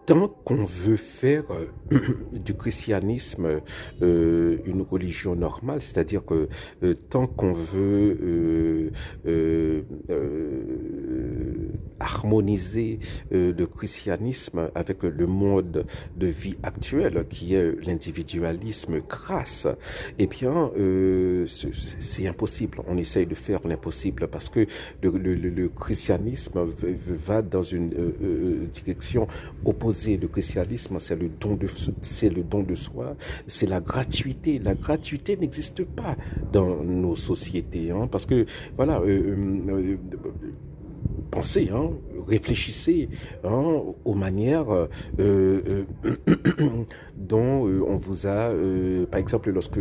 Tant qu'on veut faire du christianisme une religion normale, c'est-à-dire que tant qu'on veut harmoniser le christianisme avec le mode de vie actuel qui est l'individualisme crasse, eh bien c'est impossible. On essaye de faire l'impossible parce que le christianisme va dans une direction opposée. Le christianisme, c'est le don de soi, c'est la gratuité. La gratuité n'existe pas dans nos sociétés, hein, parce que voilà. Pensez, hein, réfléchissez hein, aux manières dont on vous a, par exemple, lorsque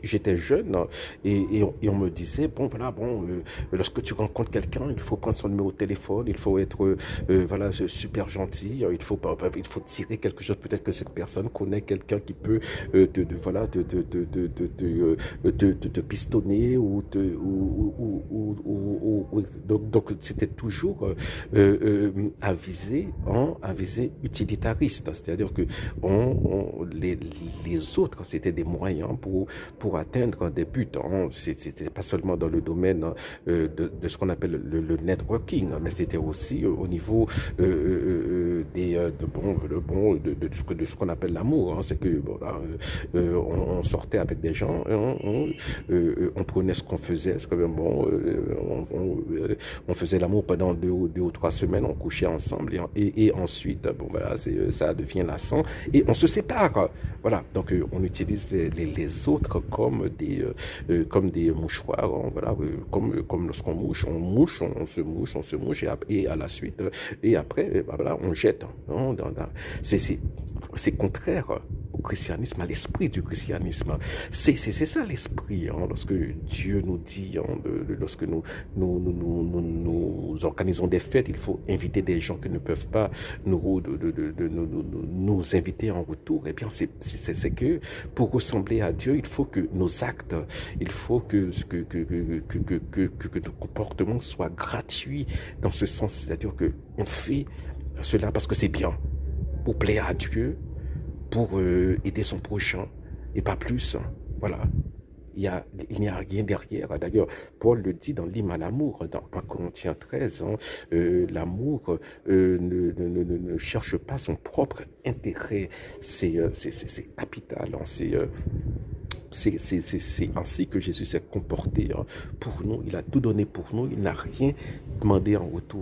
j'étais jeune et on me disait, bon voilà, bon, lorsque tu rencontres quelqu'un, il faut prendre son numéro de téléphone, il faut être voilà, super gentil, il faut tirer quelque chose, peut-être que cette personne connaît quelqu'un qui peut voilà, te pistonner donc c'était toujours à viser utilitariste, c'est-à-dire que les autres c'était des moyens pour atteindre des buts, hein. C'était pas seulement dans le domaine de ce qu'on appelle le networking, mais c'était aussi au niveau de ce qu'on appelle l'amour, hein. C'est que bon, là, on sortait avec des gens, hein, on prenait ce qu'on faisait, c'est quand même bon, on faisait l'amour pendant deux ou trois semaines, on couchait ensemble et ensuite, bon voilà, ça devient lassant et on se sépare. Voilà, donc on utilise les autres comme des mouchoirs, hein, voilà, comme lorsqu'on mouche, on se mouche et à la suite, et après, voilà, on jette. Hein, c'est contraire au christianisme, à l'esprit du christianisme. C'est ça l'esprit, hein, lorsque Dieu nous dit, hein, lorsque nous organisons des fêtes, il faut inviter des gens qui ne peuvent pas nous inviter en retour. Eh bien, c'est que pour ressembler à Dieu, il faut que nos actes, il faut que nos comportements soient gratuits dans ce sens, c'est-à-dire que on fait cela parce que c'est bien, pour plaire à Dieu, pour aider son prochain, et pas plus. Voilà. Il n'y a rien derrière. D'ailleurs, Paul le dit dans l'hymne à l'amour, dans 1 Corinthiens 13, hein, l'amour ne cherche pas son propre intérêt. C'est capital. Hein, c'est ainsi que Jésus s'est comporté, hein, pour nous. Il a tout donné pour nous. Il n'a rien demandé en retour.